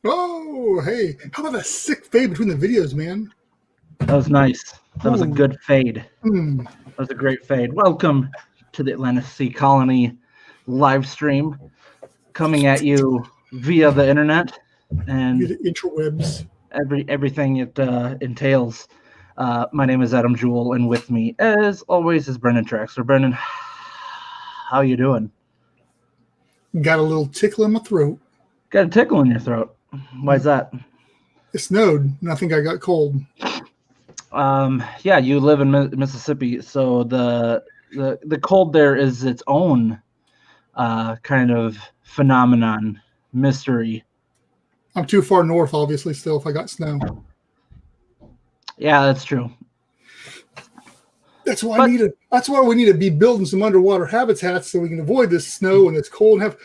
Oh, hey, how about that sick fade between the videos, man? That was nice. That was a Ooh, good fade. hmm. That was a great fade. Welcome to the Atlantis Sea Colony live stream, coming at you via the internet Via and the interwebs. everything it entails. My name is Adam Jewell, and with me, as always, is Brendan Traxler. Brendan, how you doing? Got a little tickle in my throat. Got a tickle in your throat. Why's that? It snowed, and I think I got cold. Yeah, you live in Mississippi, so the cold there is its own kind of phenomenon, mystery. I'm too far north, obviously, still, if I got snow. Yeah, that's true. That's why we need to be building some underwater habitats so we can avoid this snow and this cold and have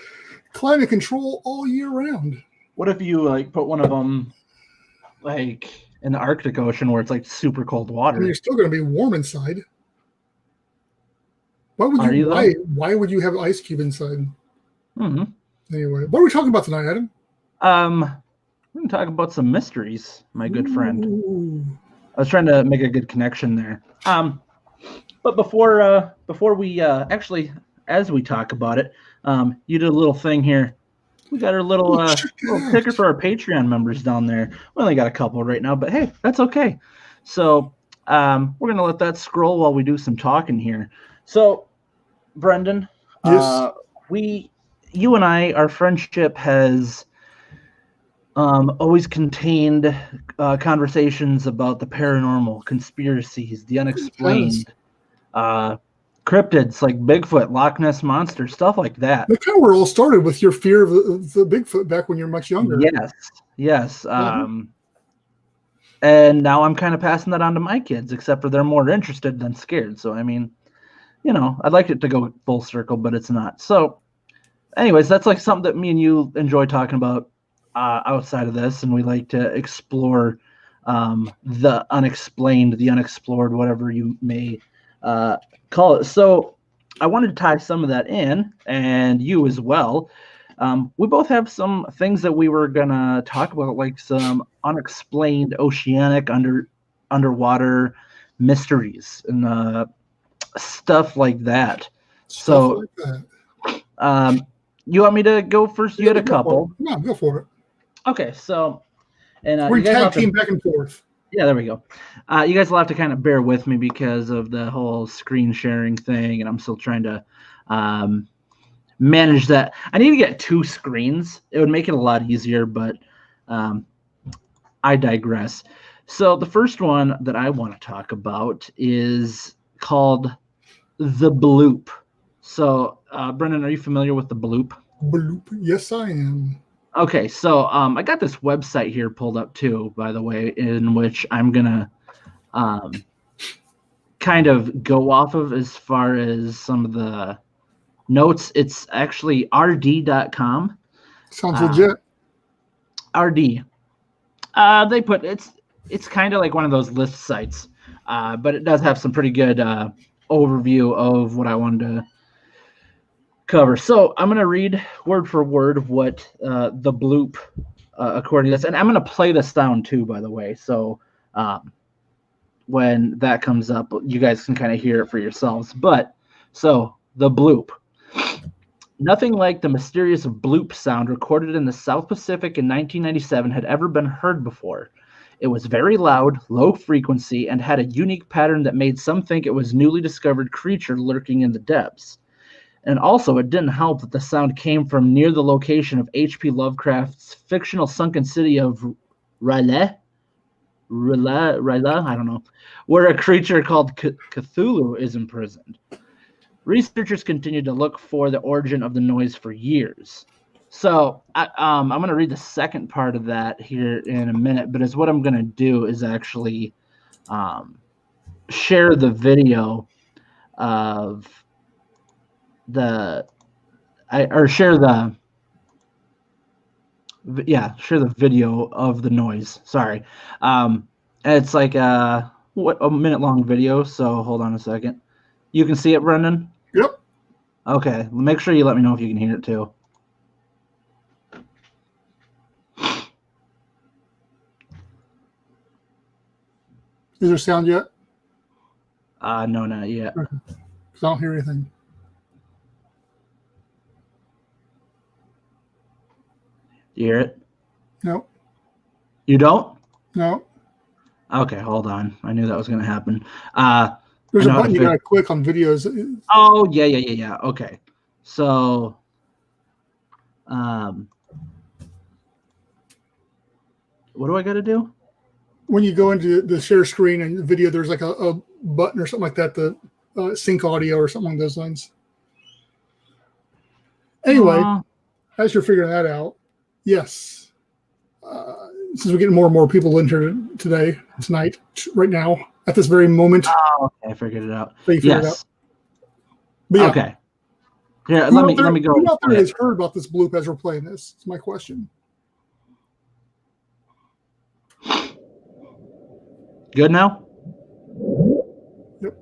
climate control all year round. What if you put one of them in the Arctic Ocean where it's super cold water? And you're still going to be warm inside. Why would you have an ice cube inside? Mm-hmm. Anyway, what are we talking about tonight, Adam? We're going to talk about some mysteries, my good friend. Ooh. I was trying to make a good connection there. But before we actually, as we talk about it, you did a little thing here. We got our little sticker for our Patreon members down there. We only got a couple right now, but hey, that's okay. So we're going to let that scroll while we do some talking here. So, Brendan, yes. You and I, our friendship has always contained conversations about the paranormal, conspiracies, the unexplained, cryptids like Bigfoot, Loch Ness Monster, stuff like that. That's kind of where it all started, with your fear of the Bigfoot back when you were much younger. Yes. And now I'm kind of passing that on to my kids, except for they're more interested than scared. So, I mean, I'd like it to go full circle, but it's not. So, anyways, that's something that me and you enjoy talking about outside of this, and we like to explore the unexplained, the unexplored, whatever you may call it. So I wanted to tie some of that in, and you as well. We both have some things that we were going to talk about, like some unexplained oceanic underwater mysteries and stuff like that. You want me to go first? You had a couple. No, go for it. Okay, so we're tag team back and forth. Yeah, there we go. You guys will have to kind of bear with me because of the whole screen sharing thing, and I'm still trying to manage that. I need to get 2 screens. It would make it a lot easier, but I digress. So the first one that I want to talk about is called the bloop. So, Brendan, are you familiar with the bloop? Bloop. Yes, I am. Okay, so I got this website here pulled up too, by the way, in which I'm gonna kind of go off of as far as some of the notes. It's actually rd.com. Sounds legit. RD. They put it's kind of like one of those list sites, but it does have some pretty good overview of what I wanted to cover. So I'm going to read word for word what the bloop, according to this, and I'm going to play this down too, by the way. So when that comes up, you guys can kind of hear it for yourselves. But so the bloop. Nothing like the mysterious bloop sound recorded in the South Pacific in 1997 had ever been heard before. It was very loud, low frequency, and had a unique pattern that made some think it was a newly discovered creature lurking in the depths. And also, it didn't help that the sound came from near the location of H.P. Lovecraft's fictional sunken city of R'lyeh, I don't know, where a creature called Cthulhu is imprisoned. Researchers continued to look for the origin of the noise for years. So I'm going to read the second part of that here in a minute, but what I'm going to do is actually share the video of share the video of the noise. Sorry. It's like a minute long video, so hold on a second. You can see it, Brendan? Yep. Okay, make sure you let me know if you can hear it too. Is there sound yet? No, not yet. Because I don't hear anything. You hear it? No. You don't? No. Okay, hold on. I knew that was going to happen. There's a button you got to click on videos. Oh, yeah. Okay. So, what do I got to do? When you go into the share screen and the video, there's like a button or something like that to sync audio or something along those lines. Anyway, as you're figuring that out, yes. Since we're getting more and more people in here tonight, right now, at this very moment. Oh, okay, I figured it out. So you figured it out. But yeah. Okay. Yeah, let me go. Who out there has heard about this bloop as we're playing this? It's my question. Good now? Yep.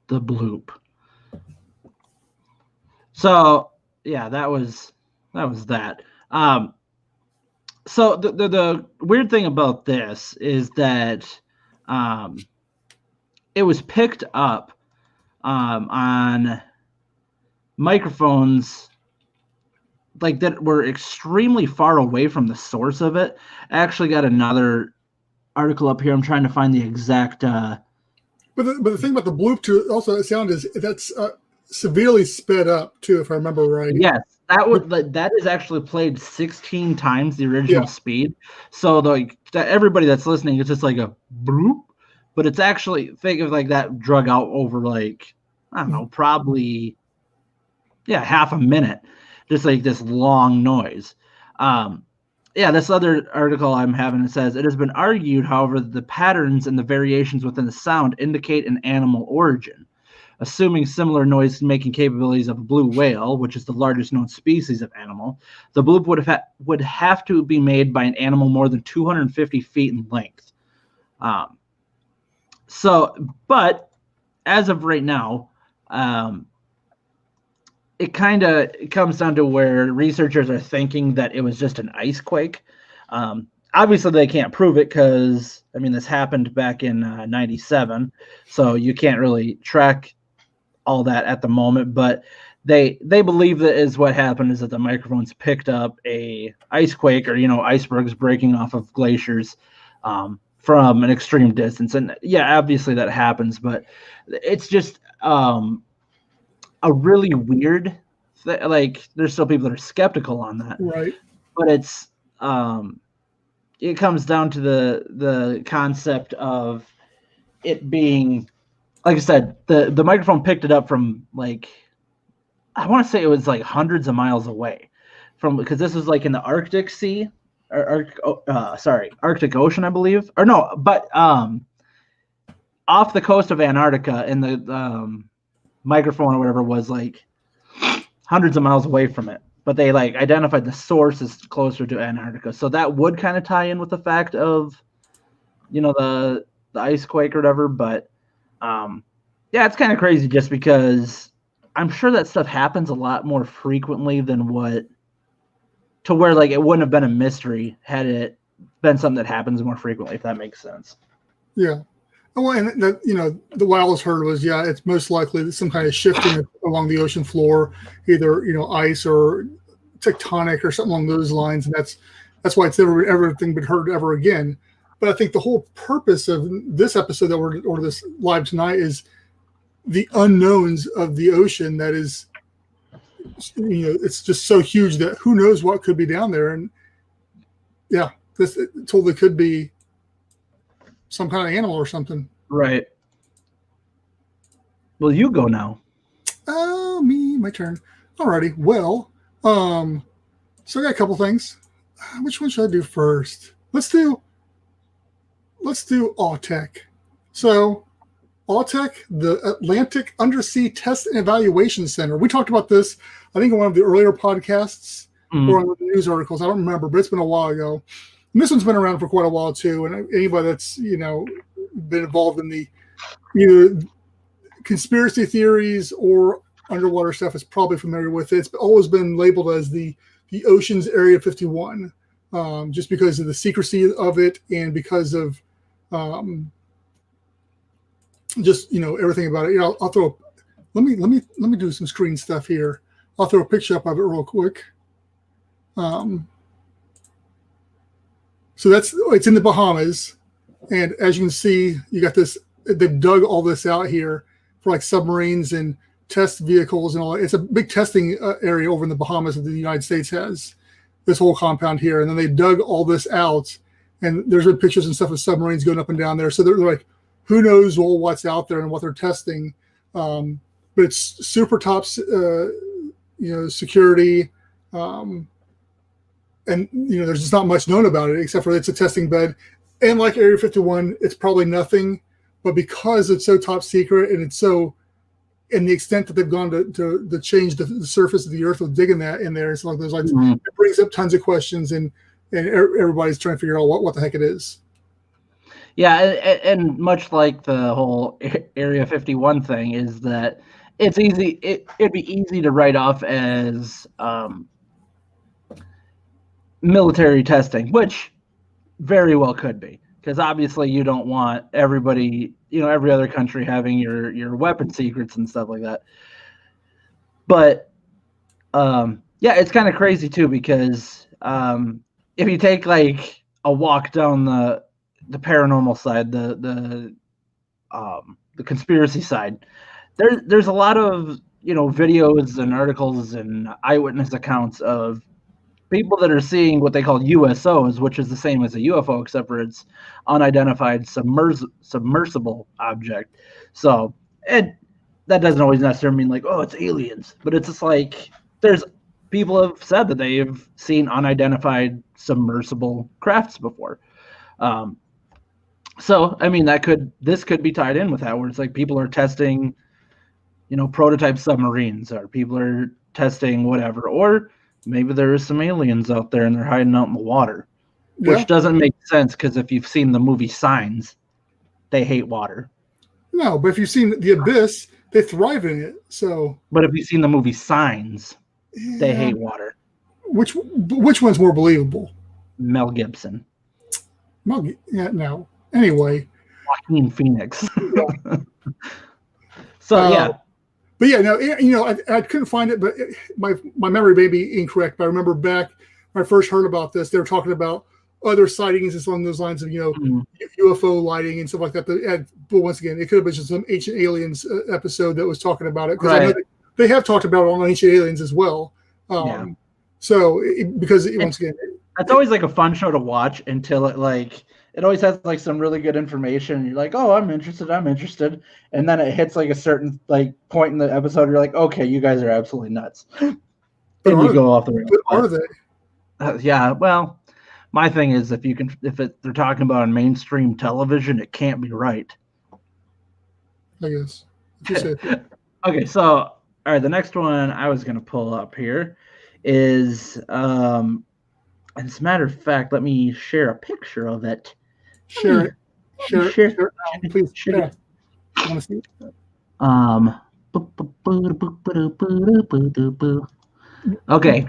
The bloop. So yeah, that was that. So the weird thing about this is that it was picked up on microphones like that were extremely far away from the source of it. I actually got another article up here. I'm trying to find the exact. But the thing about the bloop too, also sound is that's severely sped up too, if I remember right. Yes, that is actually played 16 times the original speed. So everybody that's listening, it's just like a bloop, but it's actually think of like that drug out over like I don't know, probably half a minute, just like this long noise. This other article I'm having, it says, it has been argued, however, that the patterns and the variations within the sound indicate an animal origin. Assuming similar noise-making capabilities of a blue whale, which is the largest known species of animal, the bloop would have to be made by an animal more than 250 feet in length. But as of right now, it comes down to where researchers are thinking that it was just an ice quake. Obviously, they can't prove it because, this happened back in 97, so you can't really track all that at the moment. But they believe that is what happened is that the microphones picked up a ice quake or, icebergs breaking off of glaciers from an extreme distance. And, obviously that happens, but it's just a really weird there's still people that are skeptical on that, right? But it's it comes down to the concept of it being, like I said, the microphone picked it up from I want to say it was like hundreds of miles away because this was like in the Arctic Sea or Arctic Ocean, I believe, or no, but off the coast of Antarctica, and the microphone or whatever was like hundreds of miles away from it, but they identified the source as closer to Antarctica, so that would kind of tie in with the fact of the ice quake or whatever. But it's kind of crazy just because I'm sure that stuff happens a lot more frequently than to where it wouldn't have been a mystery had it been something that happens more frequently, if that makes sense. Yeah. Well, and the wildest heard was, it's most likely some kind of shifting along the ocean floor, either, ice or tectonic or something along those lines. And that's why it's never everything been heard ever again. But I think the whole purpose of this episode or this live tonight is the unknowns of the ocean. That is, it's just so huge that who knows what could be down there. And this totally could be some kind of animal or something. Right. Well, you go now. My turn. Alrighty. Well, so I got a couple things. Which one should I do first? Let's do Autech. So AUTEC, the Atlantic Undersea Test and Evaluation Center. We talked about this, I think, in one of the earlier podcasts or on the news articles. I don't remember, but it's been a while ago. And this one's been around for quite a while too. And anybody that's been involved in the either conspiracy theories or underwater stuff is probably familiar with it. It's always been labeled as the Ocean's Area 51, just because of the secrecy of it and because of just everything about it. I'll throw. Let me do some screen stuff here. I'll throw a picture up of it real quick. So it's in the Bahamas, and as you can see, you got this. They've dug all this out here for like submarines and test vehicles and all. It's a big testing area over in the Bahamas that the United States has. This whole compound here, and then they dug all this out, and there's been pictures and stuff of submarines going up and down there. So they're like, who knows what's out there and what they're testing. But it's super top, security. And there's just not much known about it except for it's a testing bed. And like Area 51, it's probably nothing. But because it's so top secret and it's so, and the extent that they've gone to change the surface of the earth with digging that in there, it's like those lines, it brings up tons of questions, and everybody's trying to figure out what the heck it is. Yeah, and much like the whole Area 51 thing, is that it's easy. It'd be easy to write off as military testing, which very well could be, because obviously you don't want everybody, every other country having your weapon secrets and stuff like that. But yeah, it's kind of crazy too, because if you take like a walk down the paranormal side, the conspiracy side, there's a lot of videos and articles and eyewitness accounts of people that are seeing what they call USOs, which is the same as a UFO, except for it's unidentified submersible object. So that doesn't always necessarily mean like, oh, it's aliens, but it's just like there's people have said that they have seen unidentified submersible crafts before. So I mean, this could be tied in with that, where it's like people are testing, prototype submarines, or people are testing whatever, or maybe there is some aliens out there and they're hiding out in the water, which doesn't make sense, because if you've seen the movie Signs, they hate water. No, but if you've seen The Abyss, they thrive in it. So, but if you've seen the movie Signs, they hate water. Which one's more believable? Mel Gibson. No. Anyway, Joaquin Phoenix. So yeah. But yeah, no, I couldn't find it, but my memory may be incorrect. But I remember back when I first heard about this, they were talking about other sightings and along those lines of UFO lighting and stuff like that. But once again, it could have been just some Ancient Aliens episode that was talking about it, because I know they have talked about it on Ancient Aliens as well. So once again, that's always like a fun show to watch until it always has like some really good information. You're like, oh, I'm interested. And then it hits like a certain like point in the episode. You're like, okay, you guys are absolutely nuts. And you go off the rails. Are they? Yeah. Well, my thing is, they're talking about on mainstream television, it can't be right. I guess. Okay. So, all right. The next one I was going to pull up here is, as a matter of fact, let me share a picture of it. Share it. Please share it. I want to see it. Okay.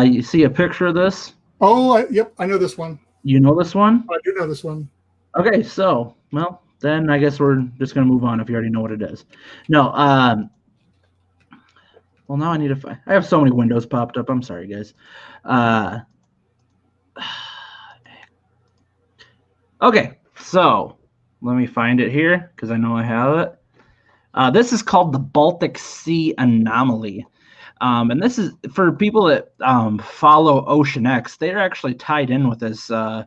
You see a picture of this? Oh, yep. I know this one. You know this one? I do know this one. Okay. So, well, then I guess we're just going to move on if you already know what it is. No. Well, now I need to find. I have so many windows popped up. I'm sorry, guys. Okay, so let me find it here, because I know I have it. This is called the Baltic Sea Anomaly. And this is for people that follow Ocean X. They're actually tied in with this a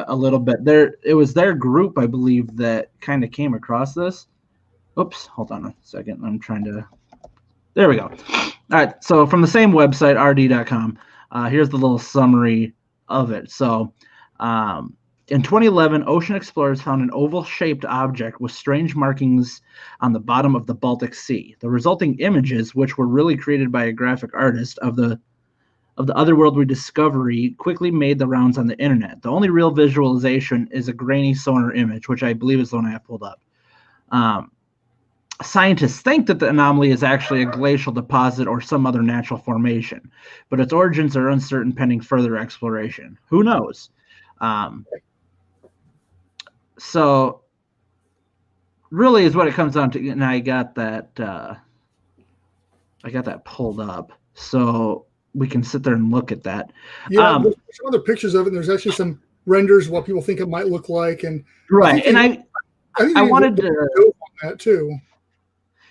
little bit. It was their group, I believe, that kind of came across this. Oops, hold on a second. I'm trying to. There we go. All right, so from the same website, rd.com, here's the little summary of it. So In 2011, ocean explorers found an oval-shaped object with strange markings on the bottom of the Baltic Sea. The resulting images, which were really created by a graphic artist of the otherworldly discovery, quickly made the rounds on the internet. The only real visualization is a grainy sonar image, which I believe is the one I have pulled up. Scientists think that the anomaly is actually a glacial deposit or some other natural formation, but its origins are uncertain pending further exploration. Who knows? So really is what it comes down to. And I got that pulled up so we can sit there and look at that. Yeah, there's some other pictures of it, and there's actually some renders of what people think it might look like. And right, I wanted to on that too.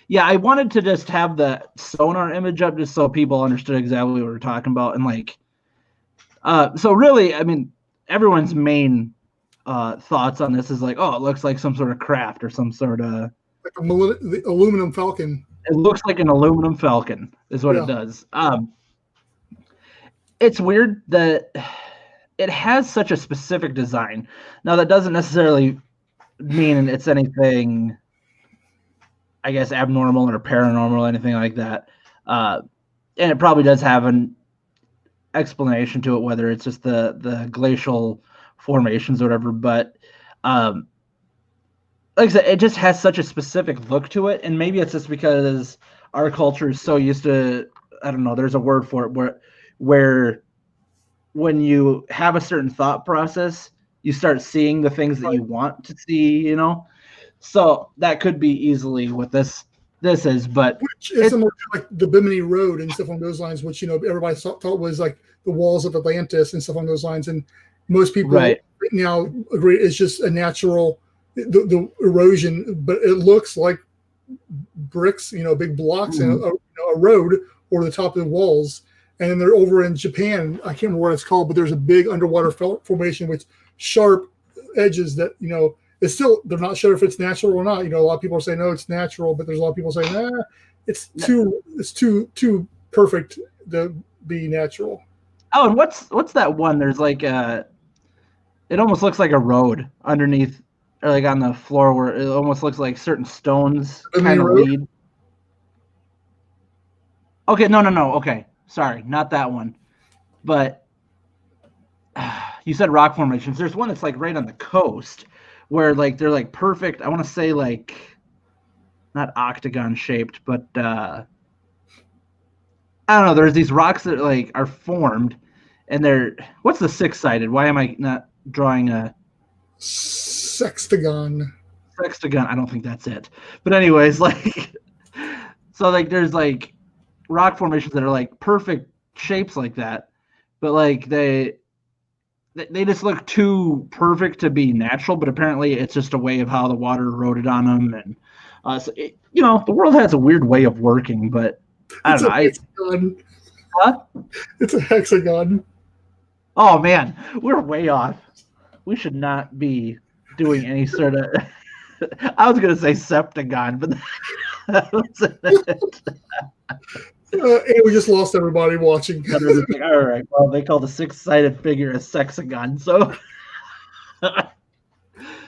Yeah, I wanted to just have the sonar image up just so people understood exactly what we were talking about. And like, so really, I mean, everyone's main thoughts on this is like, oh, it looks like some sort of craft or some sort of like the aluminum falcon. It looks like an aluminum falcon is what it does. It's weird that it has such a specific design. Now, that doesn't necessarily mean it's anything, I guess, abnormal or paranormal or anything like that. And it probably does have an explanation to it, whether it's just the glacial formations or whatever. But like I said, it just has such a specific look to it. And maybe it's just because our culture is so used to, I don't know, there's a word for it, where when you have a certain thought process, you start seeing the things that you want to see, you know? So that could be easily what this is, but which is similar to like the Bimini Road and stuff on those lines, which everybody thought was like the walls of Atlantis and stuff on those lines, and most people now agree it's just a natural the erosion, but it looks like bricks, big blocks and a road over the top of the walls. And then they're over in Japan. I can't remember what it's called, but there's a big underwater formation with sharp edges that it's still, they're not sure if it's natural or not. A lot of people are saying no, it's natural, but there's a lot of people saying it's too perfect to be natural. Oh, and what's that one? There's like it almost looks like a road underneath, or like on the floor, where it almost looks like certain stones kind of lead. Okay, no. Okay, sorry, not that one. But you said rock formations. There's one that's like right on the coast, where like they're like perfect. I want to say like not octagon shaped, but I don't know. There's these rocks that like are formed, and they're what's the six-sided? Why am I not drawing a sextagon? Sextagon. I don't think that's it. But anyways, like so like there's like rock formations that are like perfect shapes like that, but like they just look too perfect to be natural, but apparently it's just a way of how the water eroded on them. And so the world has a weird way of working, but I don't know. What? It's a hexagon. Oh man, we're way off. We should not be doing any sort of I was going to say septagon, but that wasn't it. And we just lost everybody watching. Like, all right. Well, they call the six-sided figure a sexagon. So,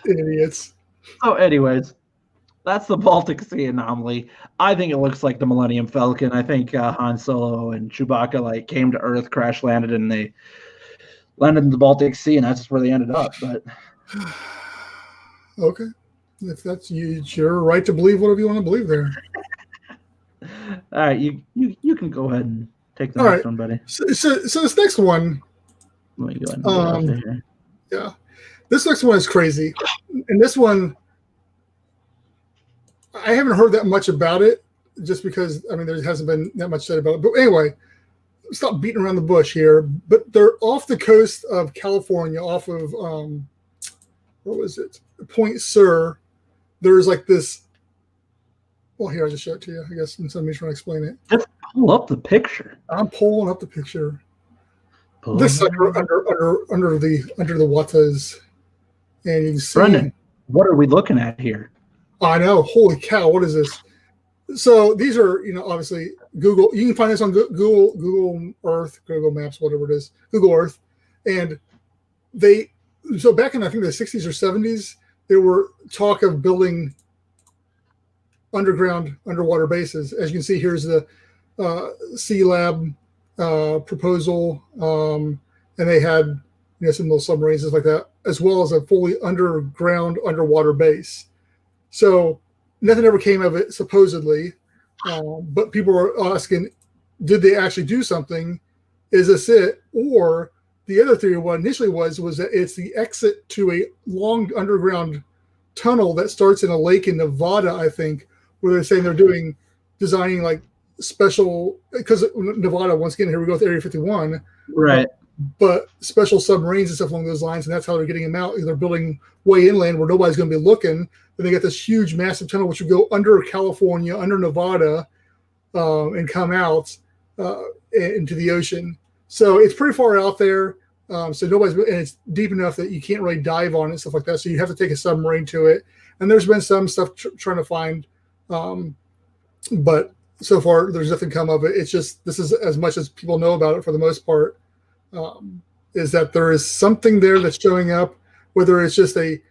idiots. So, anyways, that's the Baltic Sea anomaly. I think it looks like the Millennium Falcon. I think Han Solo and Chewbacca came to Earth, crash landed, and they landed in the Baltic Sea, and that's just where they ended up. But okay, if that's you, it's your right to believe whatever you want to believe there. All right, you can go ahead and take the next one, buddy. So this next one. Let me go ahead and here. Yeah, this next one is crazy, and this one I haven't heard that much about it, just because there hasn't been that much said about it. But anyway, stop beating around the bush here. But they're off the coast of California, off of what was it, Point Sur. There's like this. Well, here, I'll just show it to you, I guess, and somebody's trying to explain it. Just pull up the picture. I'm pulling up the picture. This sucker under the waters. And you can see. Brendan, what are we looking at here? I know. Holy cow, what is this? So these are, obviously Google. You can find this on Google Earth, Google Maps, whatever it is, Google Earth. And so back in I think the 60s or 70s, there were talk of building underwater bases. As you can see, here's the Sea Lab proposal, and they had some little submarines and like that, as well as a fully underwater base. So nothing ever came of it, supposedly, but people were asking, did they actually do something? Is this it? Or the other theory, what initially was that it's the exit to a long underground tunnel that starts in a lake in Nevada, I think, where they're saying they're designing like special, because Nevada, once again, here we go with Area 51, right? But special submarines and stuff along those lines, and that's how they're getting them out. They're building way inland where nobody's going to be looking. Then they get this huge, massive tunnel which would go under California, under Nevada, and come out into the ocean. So it's pretty far out there. So and it's deep enough that you can't really dive on it and stuff like that. So you have to take a submarine to it. And there's been some stuff trying to find, but so far there's nothing come of it. It's just, this is as much as people know about it for the most part, is that there is something there that's showing up, whether it's just a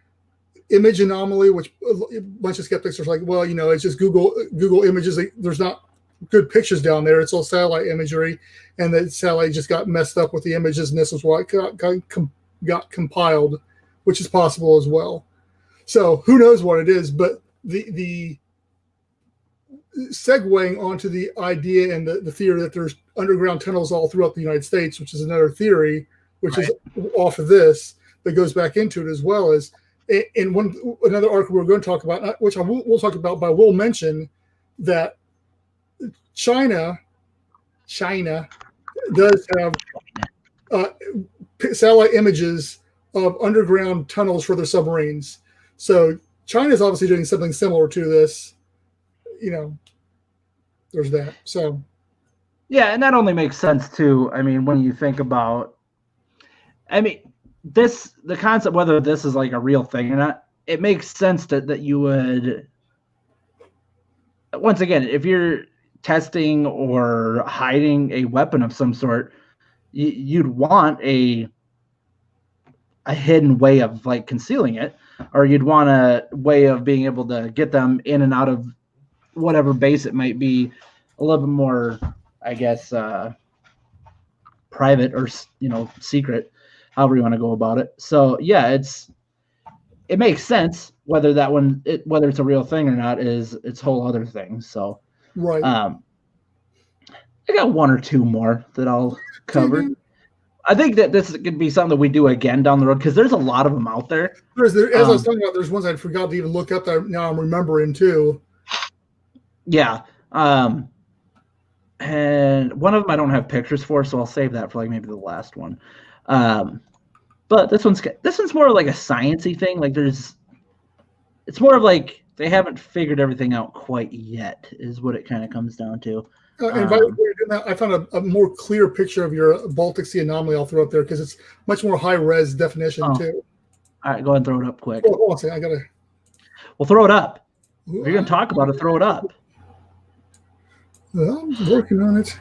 image anomaly, which a bunch of skeptics are like, well, it's just Google images. There's not good pictures down there. It's all satellite imagery, and the satellite just got messed up with the images, and this is why it got compiled, which is possible as well. So who knows what it is, but the segueing onto the idea and the theory that there's underground tunnels all throughout the United States, which is another theory, which is off of this, that goes back into it as well as in another article we're going to talk about, which we'll talk about, but I will mention that China does have satellite images of underground tunnels for their submarines. So China is obviously doing something similar to this. There's that. So yeah, and that only makes sense too. I mean, when you think about, the concept, whether this is like a real thing or not, it makes sense that you would, once again, if you're testing or hiding a weapon of some sort, you'd want a hidden way of like concealing it, or you'd want a way of being able to get them in and out of whatever base it might be a little bit more, I guess, private or secret, however you want to go about it. So yeah, it makes sense. Whether whether it's a real thing or not is its whole other thing. So right. I got one or two more that I'll cover. Mm-hmm. I think that this could be something that we do again down the road, because there's a lot of them out there. As I was talking about, there's ones I forgot to even look up that now I'm remembering too. Yeah. And one of them I don't have pictures for, so I'll save that for like maybe the last one. But this one's more like a sciencey thing. Like it's more of like they haven't figured everything out quite yet, is what it kind of comes down to. And by the way, you're doing that, I found a more clear picture of your Baltic Sea anomaly. I'll throw up there because it's much more high res definition too. All right, go ahead and throw it up quick. Hold on a second, Well, throw it up. If you're going to talk about it, throw it up. I'm working on it.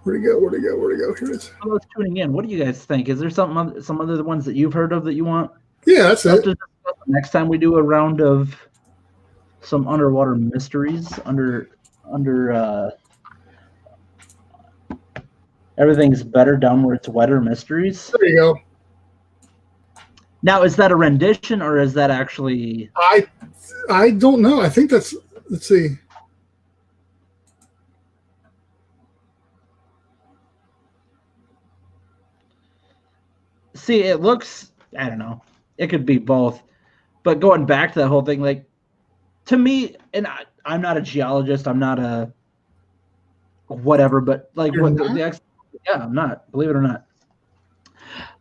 Where'd it go? Here it is. For those tuning in, what do you guys think? Is there some other ones that you've heard of that you want? Yeah, that's it. Next time we do a round of some underwater mysteries under Everything's Better Down Where It's Wetter mysteries. There you go. Now, is that a rendition or is that actually? I don't know. I think that's. Let's see. See, it looks. I don't know. It could be both, but going back to that whole thing, like to me, and I'm not a geologist. I'm not a whatever, but like yeah, I'm not. Believe it or not.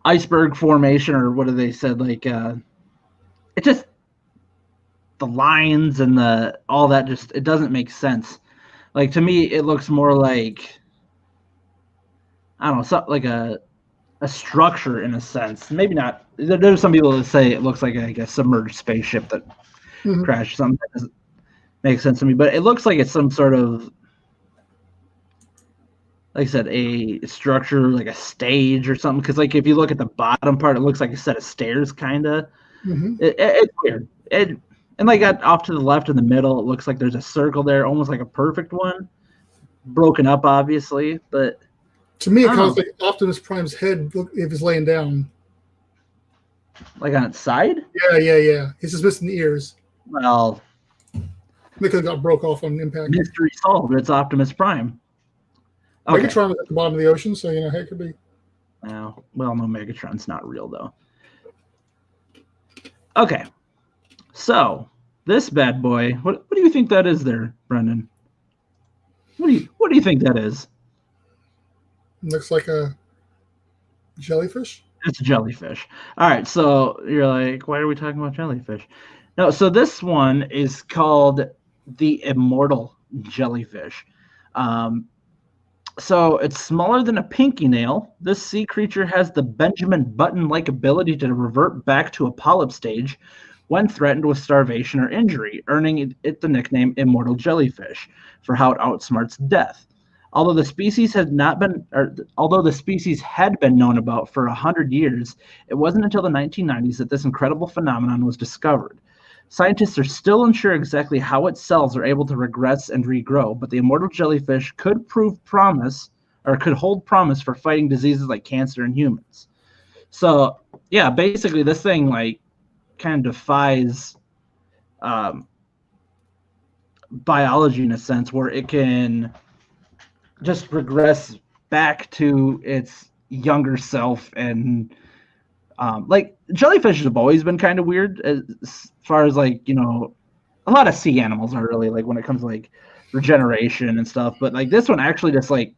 Iceberg formation, or what do they said? Like, it just the lines and all that just it doesn't make sense. Like to me, it looks more like I don't know, something like a structure in a sense. Maybe not. There's some people that say it looks like a submerged spaceship that crashed. Something that doesn't make sense to me, but it looks like it's some sort of like I said, a structure like a stage or something. Because like if you look at the bottom part, it looks like a set of stairs, kind of. Hmm. It's weird. And like off to the left in the middle, it looks like there's a circle there, almost like a perfect one, broken up, obviously. But To me, I it don't kind of know, looks like Optimus Prime's head if he's laying down. like on its side. Yeah. He's just missing the ears. Well, Because it got broke off on impact. mystery solved. It's Optimus Prime. Okay. Megatron was at the bottom of the ocean, so hey, it could be. Well, no, Megatron's not real though. Okay, so this bad boy. What do you think that is there, Brendan? What do you think that is? Looks like a jellyfish. It's a jellyfish. All right, so you're like, why are we talking about jellyfish? No, so this one is called the immortal jellyfish. So it's smaller than a pinky nail. This sea creature has the Benjamin Button-like ability to revert back to a polyp stage when threatened with starvation or injury, earning it the nickname immortal jellyfish for how it outsmarts death. Although the species had been known about for 100 years, it wasn't until the 1990s that this incredible phenomenon was discovered. Scientists are still unsure exactly how its cells are able to regress and regrow, but the immortal jellyfish could hold promise for fighting diseases like cancer in humans. So, yeah, basically this thing like kind of defies biology in a sense, where it can just regress back to its younger self. And like jellyfish have always been kind of weird as far as like, a lot of sea animals are really like when it comes to like regeneration and stuff, but like this one actually just like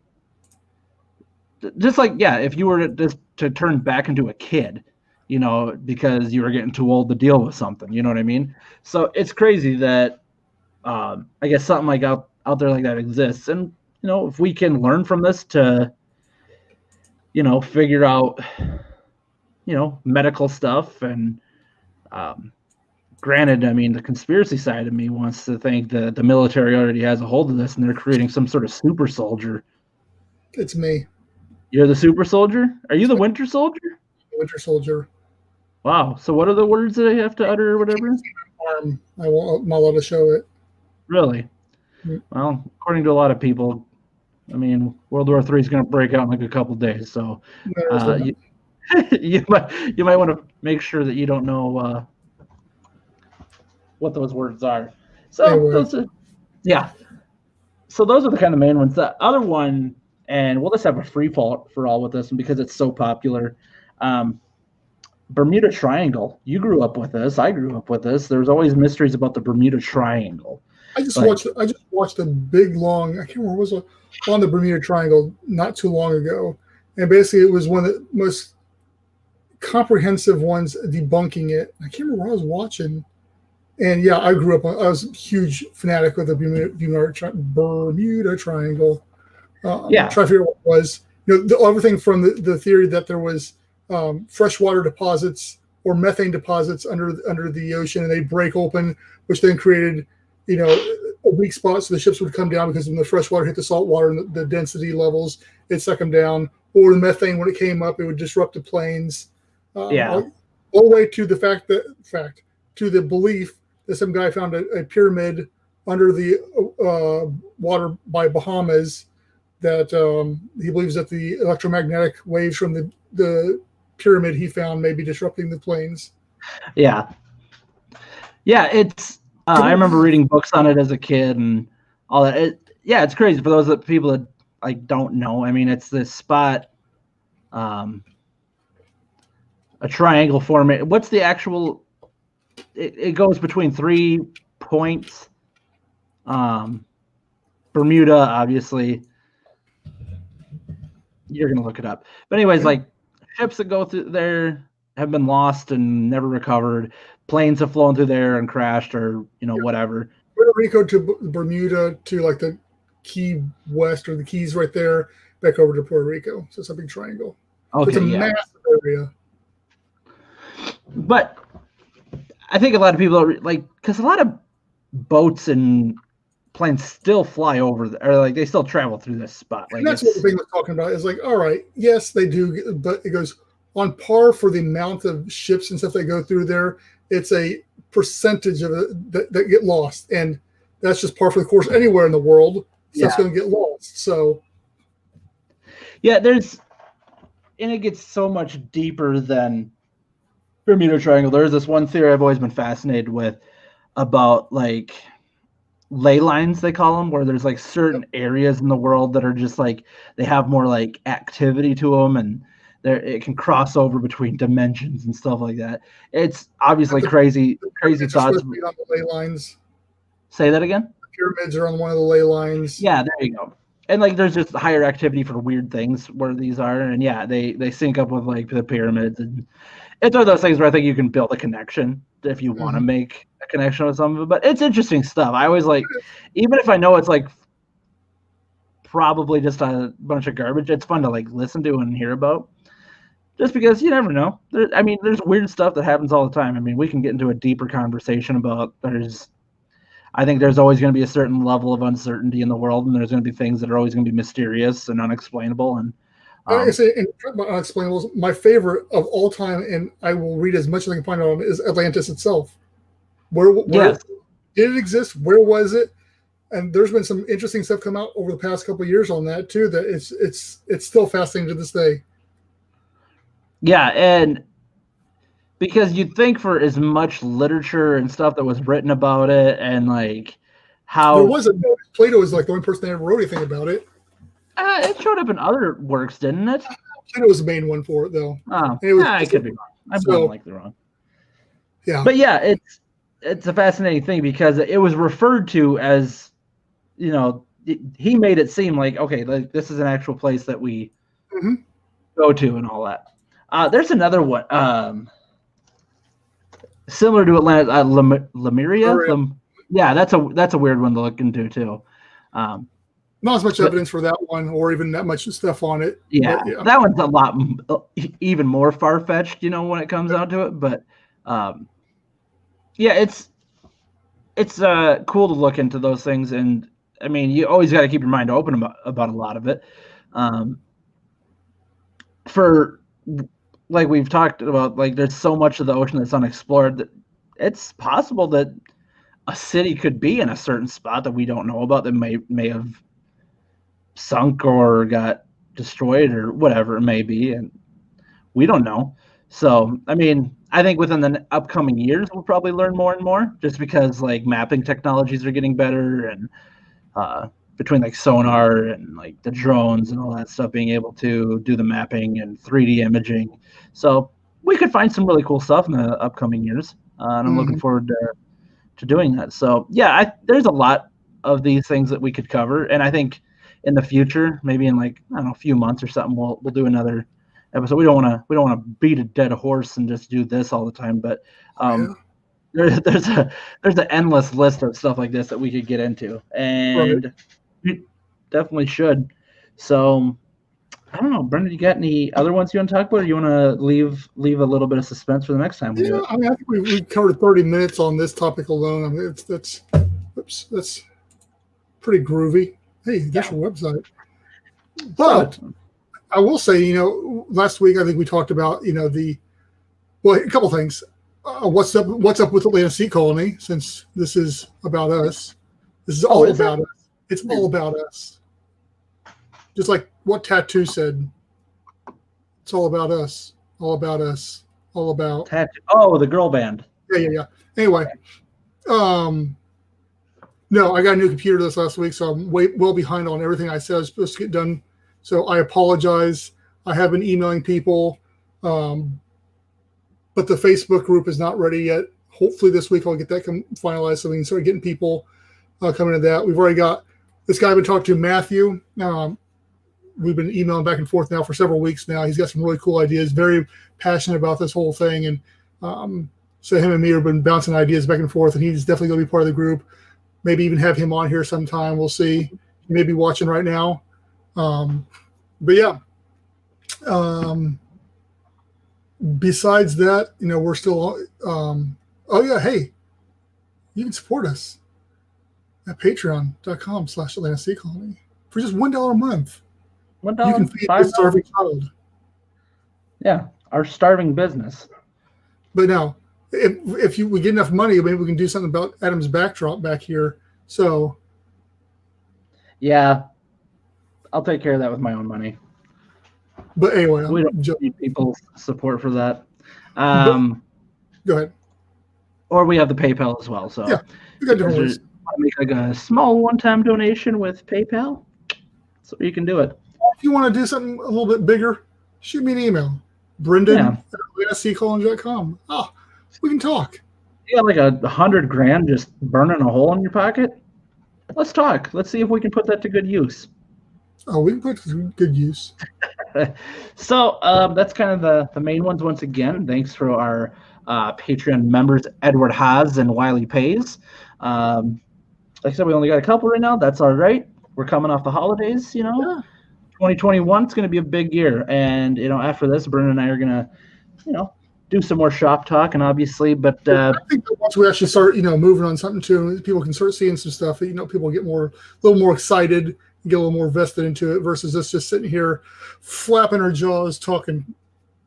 yeah, if you were to turn back into a kid, because you were getting too old to deal with something, you know what I mean? So it's crazy that I guess something like out there like that exists. And if we can learn from this to figure out medical stuff. And granted, I mean, the conspiracy side of me wants to think that the military already has a hold of this and they're creating some sort of super soldier. It's me. You're the super soldier? Are you the Winter Soldier? Winter Soldier. Wow. So what are the words that I have to utter or whatever? I'm not allowed to show it. Really? Mm. Well, according to a lot of people, I mean, World War III is going to break out in like a couple days. So you might want to make sure that you don't know what those words are. So So those are the kind of main ones. The other one, and we'll just have a free fall for all with this one because it's so popular. Bermuda Triangle. You grew up with this. I grew up with this. There's always mysteries about the Bermuda Triangle. I just watched a big long. I can't remember what was on the Bermuda Triangle not too long ago, and basically it was one of the most comprehensive ones debunking it. I can't remember what I was watching. And yeah, I grew up. I was a huge fanatic of the Bermuda Triangle. Trying to figure out what it was. Everything from the theory that there was freshwater deposits or methane deposits under the ocean, and they break open, which then created, a weak spot, so the ships would come down because when the freshwater hit the salt water and the density levels, it suck them down. Or the methane, when it came up, it would disrupt the planes. All the way to the to the belief that some guy found a pyramid under the water by Bahamas, that he believes that the electromagnetic waves from the pyramid he found may be disrupting the planes. Yeah, it's. I remember reading books on it as a kid and all that. It's crazy for those people that like don't know. I mean, it's this spot, a triangle formation. What's the actual? It goes between 3 points. Bermuda, obviously. You're gonna look it up, but anyways, like ships that go through there have been lost and never recovered. Planes have flown through there and crashed, or whatever. Puerto Rico to Bermuda to like the Key West or the Keys right there, back over to Puerto Rico. So it's a big triangle. Okay, it's a massive area. But I think a lot of people are like, because a lot of boats and planes still fly over, or like they still travel through this spot. Like And that's what the thing was talking about. Is like, all right, yes, they do, but it goes on par for the amount of ships and stuff that go through there. It's a percentage of it that get lost, and that's just par for the course anywhere in the world. Stuff's going to get lost. So, yeah, and it gets so much deeper than Bermuda Triangle. There's this one theory I've always been fascinated with about like ley lines, they call them, where there's like certain areas in the world that are just like they have more like activity to them, and it can cross over between dimensions and stuff like that. It's obviously crazy thoughts. On the ley lines. Say that again. The pyramids are on one of the ley lines. Yeah, there you go. And like there's just higher activity for weird things where these are, and yeah, they sync up with like the pyramids, and it's one of those things where I think you can build a connection if you want to make a connection with some of it. But it's interesting stuff. I always like, even if I know it's like probably just a bunch of garbage, it's fun to like listen to and hear about. Just because you never know. There's weird stuff that happens all the time. I mean, we can get into a deeper conversation about I think there's always going to be a certain level of uncertainty in the world, and there's going to be things that are always going to be mysterious and unexplainable. And I say, in unexplainables, my favorite of all time, and I will read as much as I can find on, is Atlantis itself. Where did it exist? Where was it? And there's been some interesting stuff come out over the past couple of years on that too. That it's still fascinating to this day. Yeah, and because you'd think for as much literature and stuff that was written about it, and like how there wasn't. Plato was like the only person that ever wrote anything about it. It showed up in other works, didn't it? Plato was the main one for it, though. Oh, I could be wrong. I'm likely wrong. Yeah, but yeah, it's a fascinating thing because it was referred to as, you know, he made it seem like, okay, like this is an actual place that we go to and all that. There's another one similar to Atlantis, Lemuria. Yeah, that's a weird one to look into too. Not as much evidence for that one, or even that much stuff on it. Yeah, that one's a lot even more far-fetched, you know, when it comes down to it. But yeah, it's cool to look into those things, and I mean, you always got to keep your mind open about a lot of it. For like we've talked about, like there's so much of the ocean that's unexplored that it's possible that a city could be in a certain spot that we don't know about that may have sunk or got destroyed or whatever it may be, and we don't know. So I mean, I think within the upcoming years we'll probably learn more and more, just because like mapping technologies are getting better, and between like sonar and like the drones and all that stuff, being able to do the mapping and 3D imaging, so we could find some really cool stuff in the upcoming years, and I'm looking forward to doing that. So yeah, there's a lot of these things that we could cover, and I think in the future, maybe in like, I don't know, a few months or something, we'll do another episode. We don't want to beat a dead horse and just do this all the time, but there's an endless list of stuff like this that we could get into, and we definitely should. So I don't know, Brendan, you got any other ones you want to talk about, or you want to leave a little bit of suspense for the next time we do it? I mean, I think we covered 30 minutes on this topic alone. I mean, that's pretty groovy. Hey, that's your website. But I will say, you know, last week I think we talked about, you know, a couple things. What's up with Atlantis Sea Colony? Since this is about us, this is all about us. It's all about us. Just like what Tattoo said. It's all about us. All about us. All about Tattoo. Oh, the girl band. Yeah. Anyway, no, I got a new computer this last week, so I'm well behind on everything I said I was supposed to get done. So I apologize. I have been emailing people, but the Facebook group is not ready yet. Hopefully this week I'll get that finalized so we can start getting people coming to that. We've already got this guy I've been talking to, Matthew. We've been emailing back and forth now for several weeks now. He's got some really cool ideas, very passionate about this whole thing. And so him and me have been bouncing ideas back and forth, and he's definitely going to be part of the group. Maybe even have him on here sometime. We'll see. He may be watching right now. But yeah. Besides that, you know, we're still. Oh yeah, hey, you can support us. at patreon.com/Atlantis Sea Colony. For just $1 a month, $1, you can feed $5. this starving child. Yeah, our starving business. But now, if we get enough money, maybe we can do something about Adam's backdrop back here. So, yeah, I'll take care of that with my own money. But anyway, we don't need people's support for that. Go ahead. Or we have the PayPal as well. So yeah, we got different ways. Make like a small one-time donation with PayPal, so you can do it. If you want to do something a little bit bigger, shoot me an email, Brendan@AtlantisSeaColony.com. Oh, we can talk. You got like $100,000 just burning a hole in your pocket? Let's talk. Let's see if we can put that to good use. Oh, we can put it to good use. So that's kind of the main ones. Once again, thanks for our Patreon members, Edward Haas and Wiley Pays. Like I said, we only got a couple right now. That's all right. We're coming off the holidays, you know. Yeah. 2021 is going to be a big year, and you know, after this, Brendan and I are going to, you know, do some more shop talk, and obviously, but I think that once we actually start, you know, moving on something too, people can start seeing some stuff. You know, people get a little more excited, get a little more vested into it, versus us just sitting here flapping our jaws talking.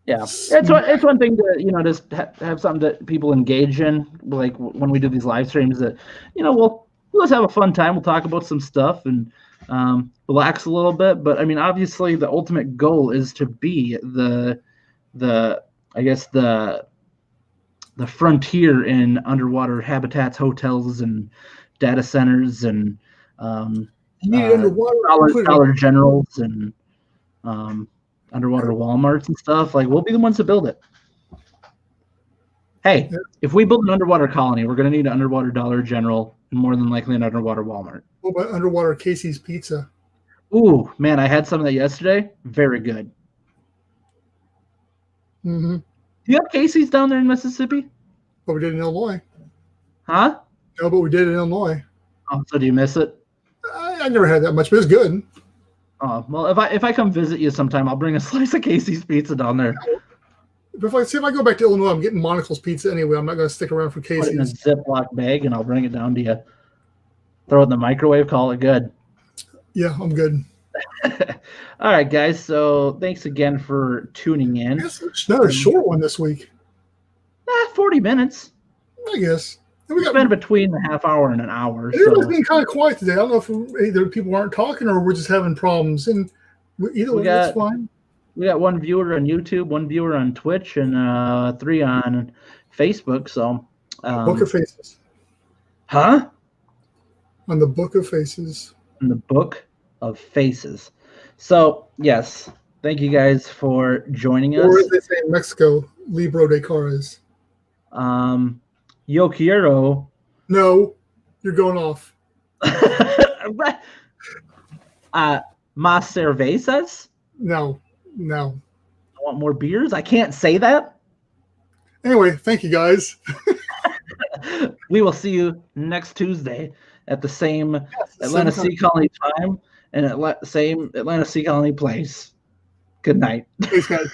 Yeah, it's one thing to, you know, just have something that people engage in, like when we do these live streams. That, you know, we'll just have a fun time. We'll talk about some stuff and relax a little bit. But I mean, obviously, the ultimate goal is to be the frontier in underwater habitats, hotels, and data centers, and Dollar Generals and underwater Walmarts and stuff. Like, we'll be the ones to build it. Hey, if we build an underwater colony, we're going to need an underwater Dollar General and more than likely an underwater Walmart. What about underwater Casey's Pizza? Ooh, man, I had some of that yesterday. Very good. Mm-hmm. Do you have Casey's down there in Mississippi? But we did in Illinois. Huh? No, but we did in Illinois. Oh, so do you miss it? I never had that much, but it's good. Oh, well, if I come visit you sometime, I'll bring a slice of Casey's pizza down there. But if I go back to Illinois, I'm getting Monocle's Pizza anyway. I'm not going to stick around for Casey's. Put it in a Ziploc bag, and I'll bring it down to you. Throw it in the microwave, call it good. Yeah, I'm good. All right, guys. So thanks again for tuning in. It's another short one this week. 40 minutes. I guess. It's been between a half hour and an hour. Everybody's been kind of quiet today. I don't know if either people aren't talking or we're just having problems. And either way, that's fine. We got one viewer on YouTube, one viewer on Twitch, and 3 on Facebook. So, Book of Faces. Huh? On the Book of Faces. On the Book of Faces. So, yes, thank you guys for joining us. Or as they say in Mexico, Libro de Caras. Yo quiero. No, you're going off. Más cervezas? No. I want more beers? I can't say that. Anyway, thank you guys. We will see you next Tuesday at the same Atlantis Sea Colony time and same Atlantis Sea Colony place. Good night. Thanks, guys.